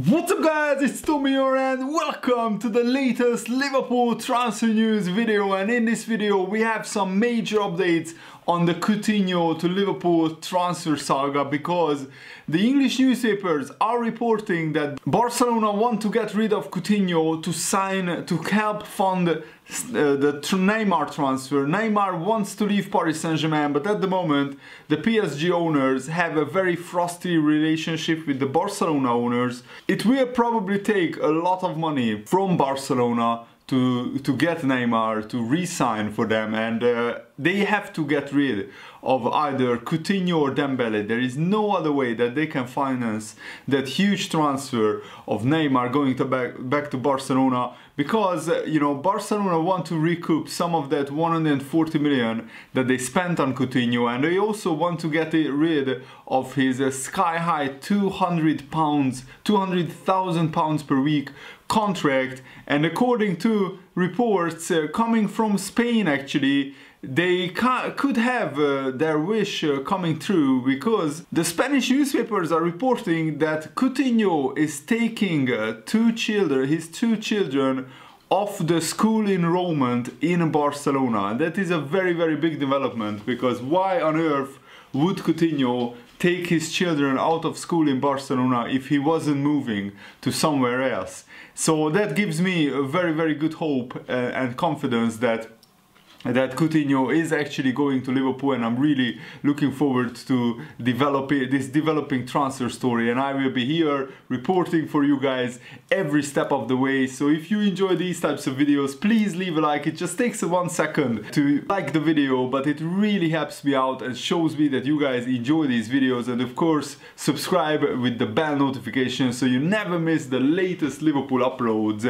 What's up guys, it's Tommy here and welcome to the latest Liverpool transfer news video. And in this video we have some major updates on the Coutinho to Liverpool transfer saga, because the English newspapers are reporting that Barcelona want to get rid of Coutinho to help fund the Neymar transfer. Neymar wants to leave Paris Saint-Germain, but at the moment the PSG owners have a very frosty relationship with the Barcelona owners. It will probably take a lot of money from Barcelona to get Neymar to re-sign for them, and they have to get rid of either Coutinho or Dembele. There is no other way that they can finance that huge transfer of Neymar going to back to Barcelona, because you know, Barcelona want to recoup some of that 140 million that they spent on Coutinho, and they also want to get rid of his sky-high 200,000 pounds per week contract. And according to reports coming from Spain, actually, they could have their wish coming true, because the Spanish newspapers are reporting that Coutinho is taking his two children off the school enrollment in Barcelona. And that is a very, very big development, because why on earth would Coutinho take his children out of school in Barcelona if he wasn't moving to somewhere else? So that gives me a very, very good hope and confidence that Coutinho is actually going to Liverpool, and I'm really looking forward to developing transfer story, and I will be here reporting for you guys every step of the way. So if you enjoy these types of videos, please leave a like. It just takes 1 second to like the video, but it really helps me out and shows me that you guys enjoy these videos. And of course, subscribe with the bell notification so you never miss the latest Liverpool uploads.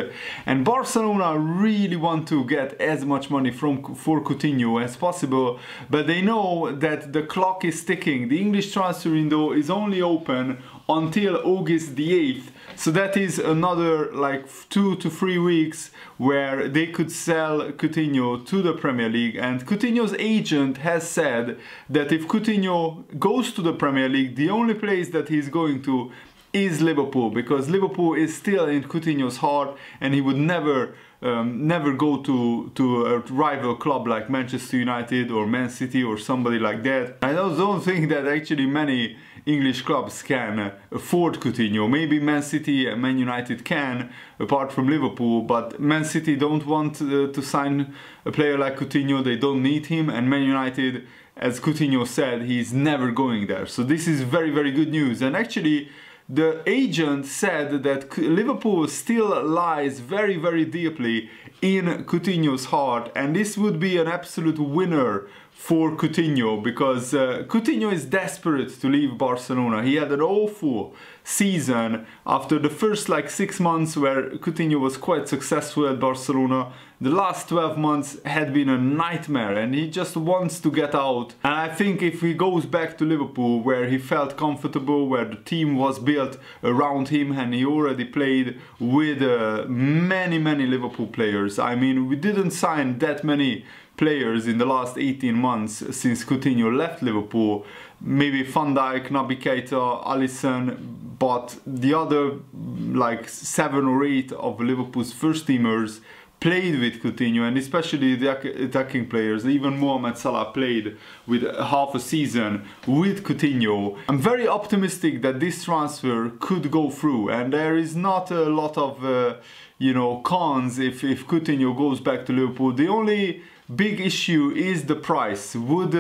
And Barcelona really want to get as much money for Coutinho as possible, but they know that the clock is ticking. The English transfer window is only open until August the 8th, so that is another like 2 to 3 weeks where they could sell Coutinho to the Premier League. And Coutinho's agent has said that if Coutinho goes to the Premier League, the only place that he's going to is Liverpool, because Liverpool is still in Coutinho's heart, and he would never go to a rival club like Manchester United or Man City or somebody like that. I don't think that actually many English clubs can afford Coutinho. Maybe Man City and Man United can, apart from Liverpool, but Man City don't want to sign a player like Coutinho. They don't need him, and Man United, as Coutinho said, he's never going there. So this is very, very good news. And actually, the agent said that Liverpool still lies very, very deeply in Coutinho's heart, and this would be an absolute winner for Coutinho, because Coutinho is desperate to leave Barcelona. He had an awful season after the first like 6 months where Coutinho was quite successful at Barcelona. The last 12 months had been a nightmare, and he just wants to get out. And I think if he goes back to Liverpool, where he felt comfortable, where the team was built around him, and he already played with many Liverpool players. I mean, we didn't sign that many players in the last 18 months since Coutinho left Liverpool. Maybe Van Dijk, Naby Keita, Alisson, but the other like 7 or 8 of Liverpool's first teamers played with Coutinho, and especially the attacking players. Even Mohamed Salah played with half a season with Coutinho. I'm very optimistic that this transfer could go through, and there is not a lot of you know, cons if Coutinho goes back to Liverpool. The only big issue is the price. Would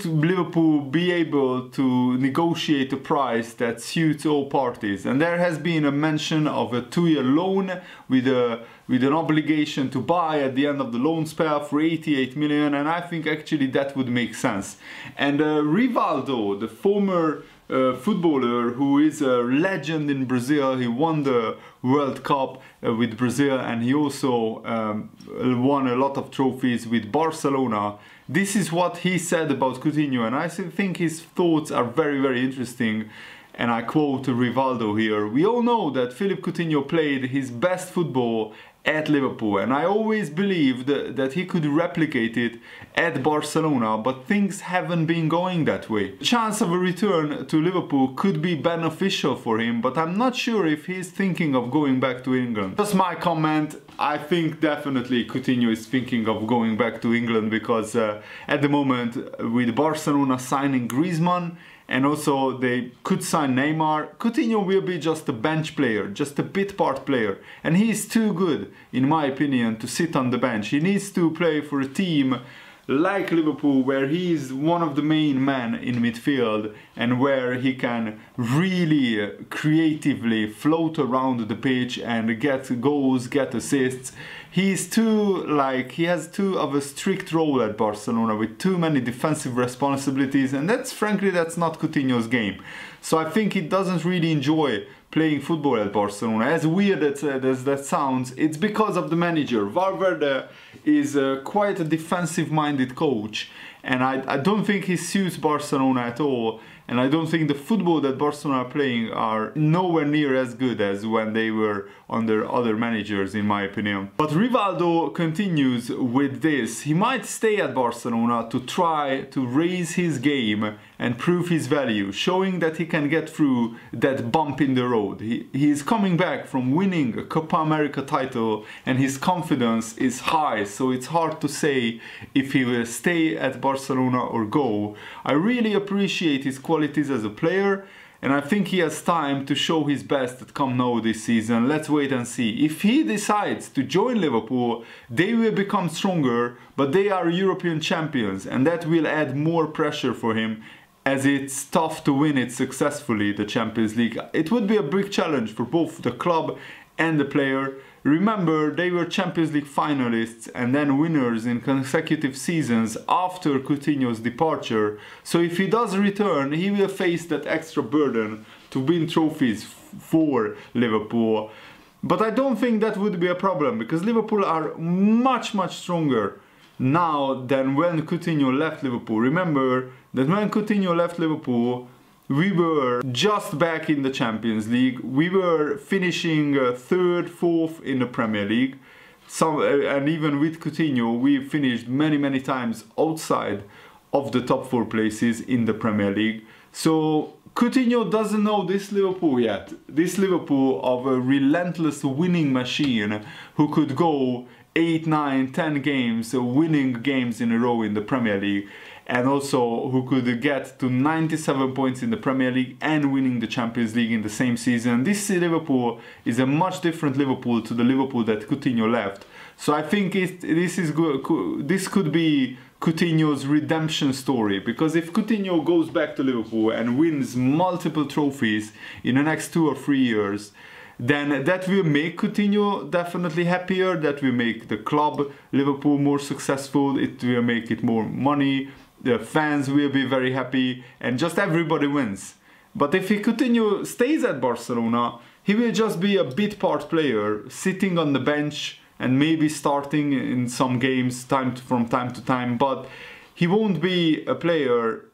Liverpool be able to negotiate a price that suits all parties? And there has been a mention of a 2-year loan with an obligation to buy at the end of the loan spell for 88 million, and I think actually that would make sense. And Rivaldo, the former footballer who is a legend in Brazil, he won the World Cup with Brazil, and he also won a lot of trophies with Barcelona. This is what he said about Coutinho, and I think his thoughts are very, very interesting. And I quote Rivaldo here: "We all know that Philippe Coutinho played his best football at Liverpool, and I always believed that he could replicate it at Barcelona, but things haven't been going that way. The chance of a return to Liverpool could be beneficial for him, but I'm not sure if he's thinking of going back to England. Just my comment. I think definitely Coutinho is thinking of going back to England, because at the moment, with Barcelona signing Griezmann, and also they could sign Neymar, Coutinho will be just a bench player, just a bit part player. And he is too good, in my opinion, to sit on the bench. He needs to play for a team like Liverpool, where he is one of the main men in midfield, and where he can really creatively float around the pitch and get goals, get assists. He has too of a strict role at Barcelona, with too many defensive responsibilities, and that's not Coutinho's game. So I think he doesn't really enjoy playing football at Barcelona. As weird as that sounds, it's because of the manager. Valverde is quite a defensive-minded coach, and I don't think he suits Barcelona at all. And I don't think the football that Barcelona are playing are nowhere near as good as when they were under other managers, in my opinion. But Rivaldo continues with this. He might stay at Barcelona to try to raise his game and prove his value, showing that he can get through that bump in the road. He is coming back from winning a Copa America title, and his confidence is high, so it's hard to say if he will stay at Barcelona or go. I really appreciate his qualities as a player, and I think he has time to show his best at Camp Nou this season. Let's wait and see. If he decides to join Liverpool, they will become stronger, but they are European champions, and that will add more pressure for him, as it's tough to win it successfully, the Champions League. It would be a big challenge for both the club and the player. Remember, they were Champions League finalists and then winners in consecutive seasons after Coutinho's departure. So if he does return, he will face that extra burden to win trophies for Liverpool. But I don't think that would be a problem, because Liverpool are much stronger now than when Coutinho left Liverpool. Remember that when Coutinho left Liverpool, we were just back in the Champions League. We were finishing third, fourth in the Premier League. And even with Coutinho, we finished many times outside of the top 4 places in the Premier League. So Coutinho doesn't know this Liverpool yet. This Liverpool of a relentless winning machine who could go 8, 9, 10 games, winning games in a row in the Premier League, and also who could get to 97 points in the Premier League and winning the Champions League in the same season. This Liverpool is a much different Liverpool to the Liverpool that Coutinho left. So I think this could be Coutinho's redemption story, because if Coutinho goes back to Liverpool and wins multiple trophies in the next 2 or 3 years, then that will make Coutinho definitely happier, that will make the club, Liverpool, more successful, it will make it more money, the fans will be very happy, and just everybody wins. But if Coutinho stays at Barcelona, he will just be a bit part player, sitting on the bench and maybe starting in some games from time to time, but he won't be a player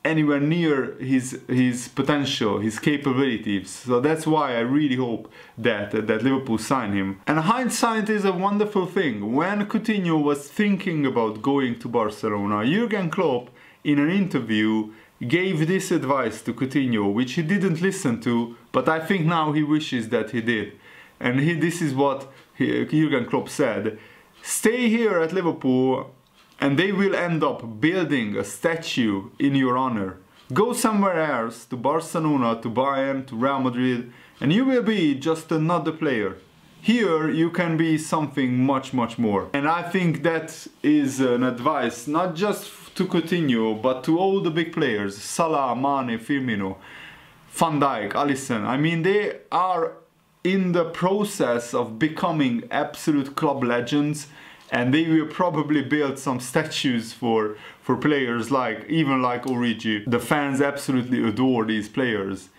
anywhere near his potential, his capabilities. So that's why I really hope that Liverpool sign him. And hindsight is a wonderful thing. When Coutinho was thinking about going to Barcelona, Jurgen Klopp, in an interview, gave this advice to Coutinho, which he didn't listen to, but I think now he wishes that he did. And this is what Jurgen Klopp said: stay here at Liverpool and they will end up building a statue in your honor. Go somewhere else, to Barcelona, to Bayern, to Real Madrid, and you will be just another player. Here you can be something much more. And I think that is an advice not just to Coutinho, but to all the big players: Salah, Mane, Firmino, Van Dijk, Alisson. I mean, they are in the process of becoming absolute club legends, and they will probably build some statues for players even like Origi. The fans absolutely adore these players.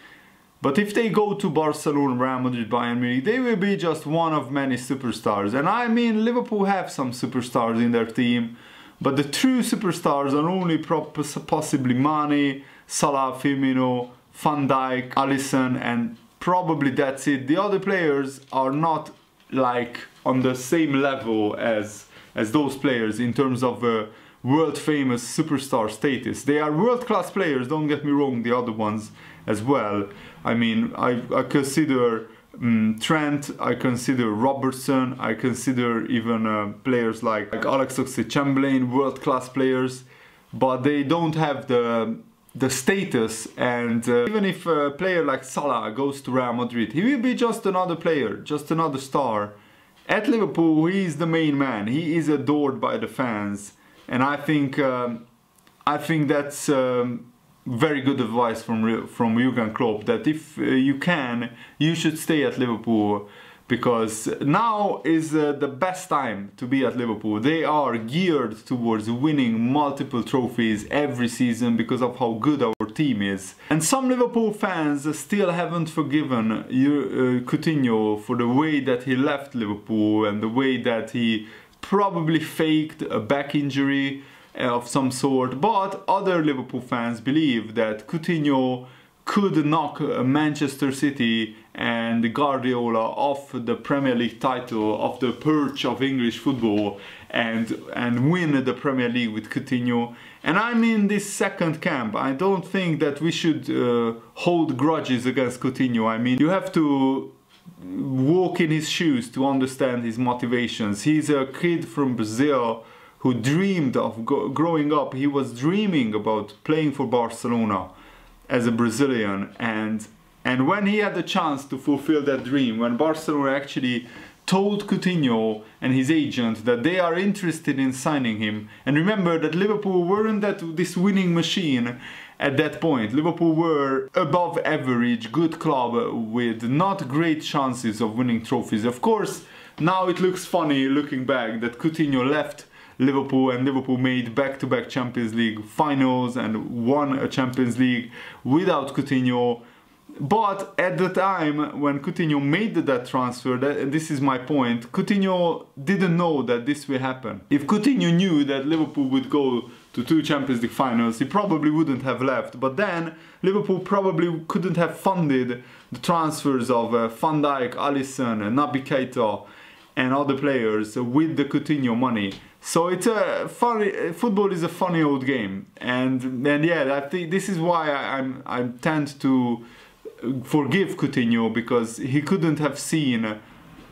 But if they go to Barcelona, Real Madrid, Bayern Munich, they will be just one of many superstars. And I mean, Liverpool have some superstars in their team, but the true superstars are only possibly Mane, Salah, Firmino, Van Dijk, Alisson, and probably that's it. The other players are not like on the same level as those players in terms of world famous superstar status. They are world-class players, don't get me wrong, the other ones as well. I mean, I consider Trent, I consider Robertson, I consider even players like Alex Oxlade-Chamberlain, world-class players, but they don't have the status. And even if a player like Salah goes to Real Madrid, he will be just another player, just another star. At Liverpool, he is the main man. He is adored by the fans, and I think that's very good advice from Jurgen Klopp, that if you can, you should stay at Liverpool, because now is the best time to be at Liverpool. They are geared towards winning multiple trophies every season because of how good our team is. And some Liverpool fans still haven't forgiven Coutinho for the way that he left Liverpool and the way that he probably faked a back injury of some sort. But other Liverpool fans believe that Coutinho could knock Manchester City and Guardiola off the Premier League title, off the perch of English football, and win the Premier League with Coutinho. And I'm in this second camp. I don't think that we should hold grudges against Coutinho. I mean, you have to walk in his shoes to understand his motivations. He's a kid from Brazil who dreamed of growing up. He was dreaming about playing for Barcelona as a Brazilian, and when he had the chance to fulfill that dream, when Barcelona actually told Coutinho and his agent that they are interested in signing him, and remember that Liverpool weren't this winning machine at that point. Liverpool were above average, good club with not great chances of winning trophies. Of course, now it looks funny looking back that Coutinho left Liverpool and Liverpool made back-to-back Champions League finals and won a Champions League without Coutinho. But at the time when Coutinho made that transfer, and this is my point, Coutinho didn't know that this will happen. If Coutinho knew that Liverpool would go to 2 Champions League finals, he probably wouldn't have left. But then Liverpool probably couldn't have funded the transfers of Van Dijk, Alisson, Naby Keita and other players with the Coutinho money. So it's a funny, football is a funny old game, and yeah, I think this is why I tend to forgive Coutinho, because he couldn't have seen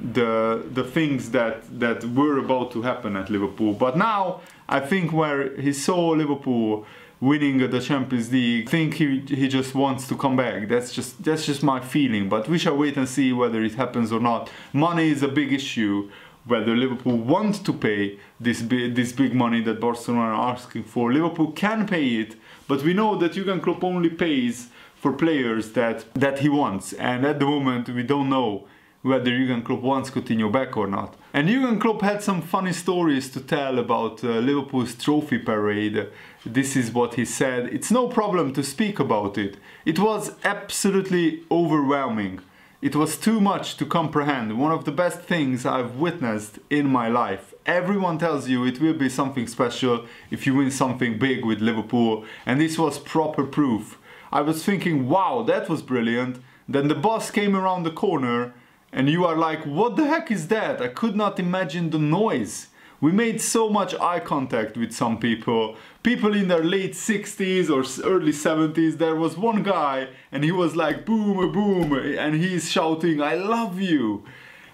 the things that were about to happen at Liverpool. But now I think where he saw Liverpool winning the Champions League, I think he just wants to come back. That's just my feeling. But we shall wait and see whether it happens or not. Money is a big issue. Whether Liverpool wants to pay this big money that Barcelona are asking for. Liverpool can pay it, but we know that Jurgen Klopp only pays for players that he wants, and at the moment we don't know whether Jurgen Klopp wants Coutinho back or not. And Jurgen Klopp had some funny stories to tell about Liverpool's trophy parade. This is what he said. It's no problem to speak about it. It was absolutely overwhelming. It was too much to comprehend. One of the best things I've witnessed in my life. Everyone tells you it will be something special if you win something big with Liverpool, and this was proper proof. I was thinking, wow, that was brilliant. Then the bus came around the corner and you are like, what the heck is that? I could not imagine the noise. We made so much eye contact with some people. People in their late 60s or early 70s. There was one guy and he was like boom, boom, and he's shouting, I love you.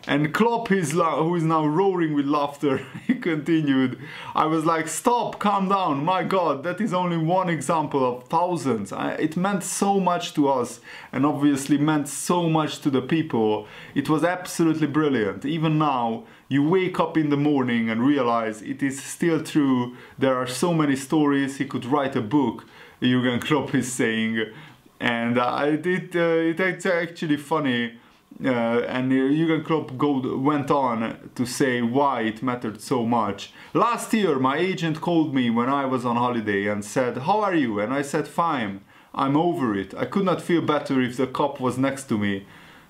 And Klopp, who is now roaring with laughter, he continued. I was like, stop, calm down, my God, that is only one example of thousands. It meant so much to us, and obviously meant so much to the people. It was absolutely brilliant. Even now, you wake up in the morning and realize it is still true. There are so many stories. He could write a book, Jurgen Klopp is saying. And it's actually funny. And Jurgen Klopp went on to say why it mattered so much. Last year my agent called me when I was on holiday and said, how are you? And I said, fine, I'm over it. I could not feel better if the cop was next to me.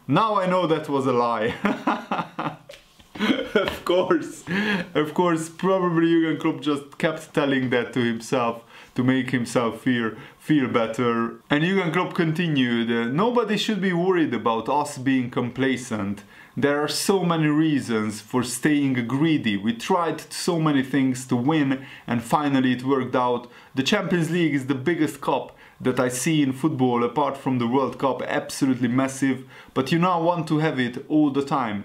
Now I know that was a lie. Of course, probably Jurgen Klopp just kept telling that to himself to make himself feel better. And Jurgen Klopp continued, nobody should be worried about us being complacent. There are so many reasons for staying greedy. We tried so many things to win and finally it worked out. The Champions League is the biggest cup that I see in football apart from the World Cup, absolutely massive, but you now want to have it all the time.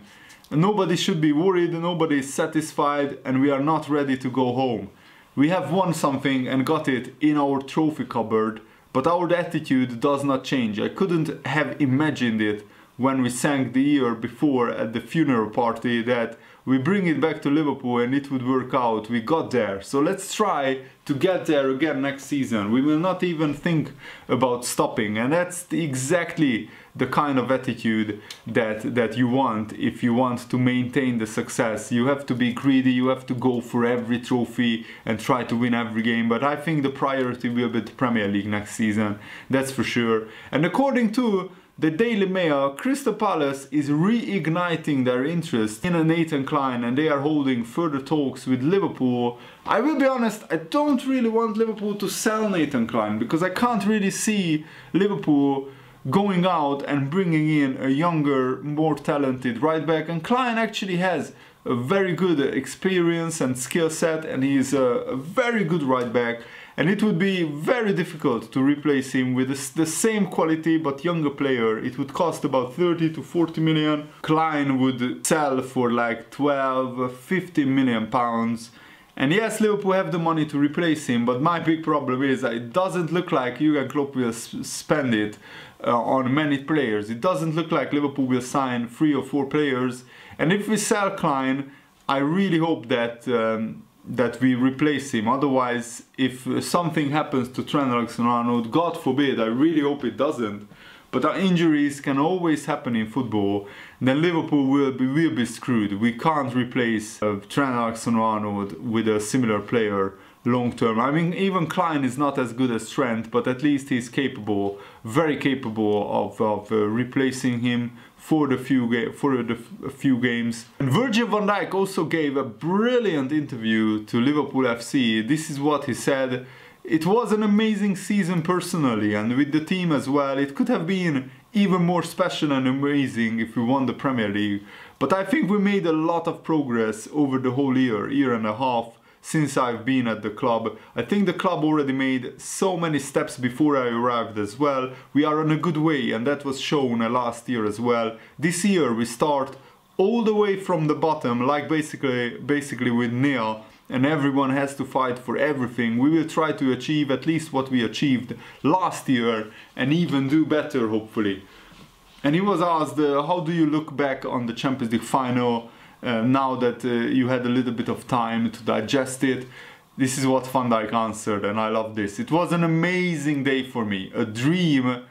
Nobody should be worried, nobody is satisfied, and we are not ready to go home. We have won something and got it in our trophy cupboard, but our attitude does not change. I couldn't have imagined it when we sang the year before at the funeral party that we bring it back to Liverpool and it would work out. We got there, so let's try to get there again next season. We will not even think about stopping, and that's exactly the kind of attitude that you want if you want to maintain the success. You have to be greedy, you have to go for every trophy and try to win every game, but I think the priority will be the Premier League next season, that's for sure. And according to the Daily Mail, Crystal Palace is reigniting their interest in Nathan Clyne and they are holding further talks with Liverpool. I will be honest, I don't really want Liverpool to sell Nathan Clyne because I can't really see Liverpool going out and bringing in a younger, more talented right back. And Clyne actually has a very good experience and skill set and he's a very good right back. And it would be very difficult to replace him with the same quality but younger player. It would cost about 30 to 40 million. Clyne would sell for like 12, 15 million pounds. And yes, Liverpool have the money to replace him, but my big problem is that it doesn't look like Jurgen Klopp will spend it on many players. It doesn't look like Liverpool will sign 3 or 4 players. And if we sell Clyne, I really hope that that we replace him. Otherwise, if something happens to Trent Alexander-Arnold, God forbid, I really hope it doesn't, but injuries can always happen in football, then Liverpool will be screwed. We can't replace Trent Alexander-Arnold with a similar player long term. I mean, even Clyne is not as good as Trent, but at least he's capable, very capable of replacing him for a few games. And Virgil van Dijk also gave a brilliant interview to Liverpool FC. This is what he said. It was an amazing season personally and with the team as well. It could have been even more special and amazing if we won the Premier League. But I think we made a lot of progress over the whole year and a half since I've been at the club. I think the club already made so many steps before I arrived as well. We are on a good way and that was shown last year as well. This year we start all the way from the bottom, like basically with nil, and everyone has to fight for everything. We will try to achieve at least what we achieved last year and even do better, hopefully. And he was asked, how do you look back on the Champions League final now that you had a little bit of time to digest it? This is what Van Dijk answered, and I love this. It was an amazing day for me, a dream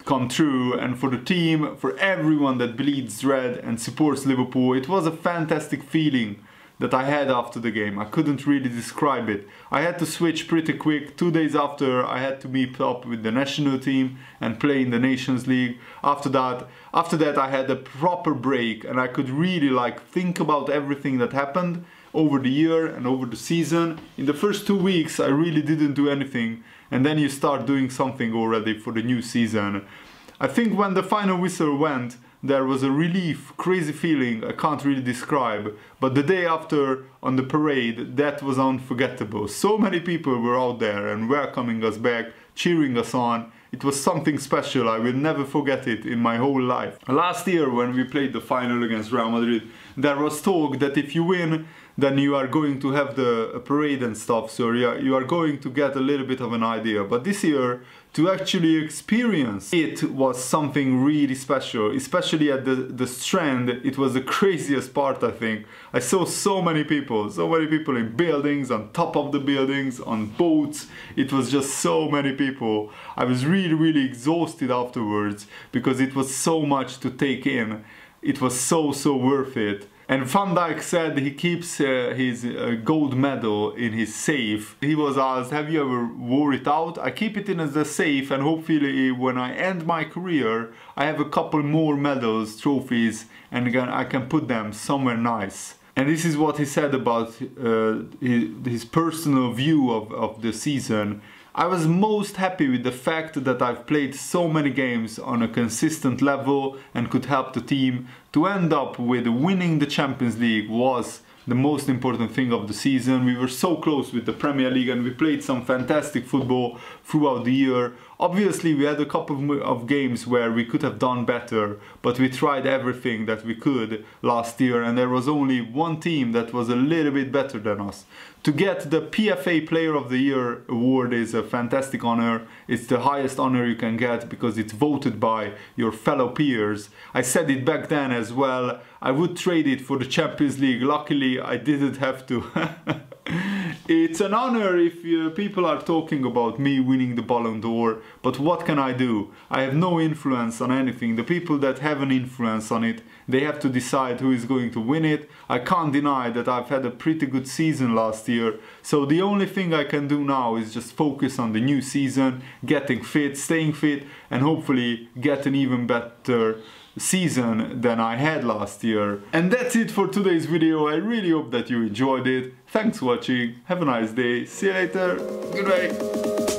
come true, and for the team, for everyone that bleeds red and supports Liverpool. It was a fantastic feeling that I had after the game. I couldn't really describe it. I had to switch pretty quick. 2 days after, I had to meet up with the national team and play in the Nations League. After that I had a proper break and I could really think about everything that happened over the year and over the season. In the first 2 weeks I really didn't do anything, and then you start doing something already for the new season. I think when the final whistle went, there was a relief, crazy feeling I can't really describe, but the day after on the parade, that was unforgettable. So many people were out there and welcoming us back, cheering us on. It was something special. I will never forget it in my whole life. Last year when we played the final against Real Madrid, there was talk that if you win, then you are going to have the parade and stuff, so you are going to get a little bit of an idea. But this year, to actually experience it was something really special, especially at the Strand. It was the craziest part, I think. I saw so many people in buildings, on top of the buildings, on boats. It was just so many people. I was really exhausted afterwards because it was so much to take in. It was so worth it. And Van Dijk said he keeps his gold medal in his safe. He was asked, have you ever wore it out? I keep it in the safe, and hopefully when I end my career, I have a couple more medals, trophies, and again I can put them somewhere nice. And this is what he said about his personal view of the season. I was most happy with the fact that I've played so many games on a consistent level and could help the team. To end up with winning the Champions League was the most important thing of the season. We were so close with the Premier League and we played some fantastic football throughout the year. Obviously we had a couple of games where we could have done better, but we tried everything that we could last year, and there was only one team that was a little bit better than us. To get the PFA Player of the Year award is a fantastic honor. It's the highest honor you can get because it's voted by your fellow peers. I said it back then as well. I would trade it for the Champions League. Luckily I didn't have to. It's an honor if people are talking about me winning the Ballon d'Or, but what can I do? I have no influence on anything. The people that have an influence on it, they have to decide who is going to win it. I can't deny that I've had a pretty good season last year, so the only thing I can do now is just focus on the new season, getting fit, staying fit, and hopefully get an even better season than I had last year. And that's it for today's video. I really hope that you enjoyed it. Thanks for watching. Have a nice day. See you later. Goodbye.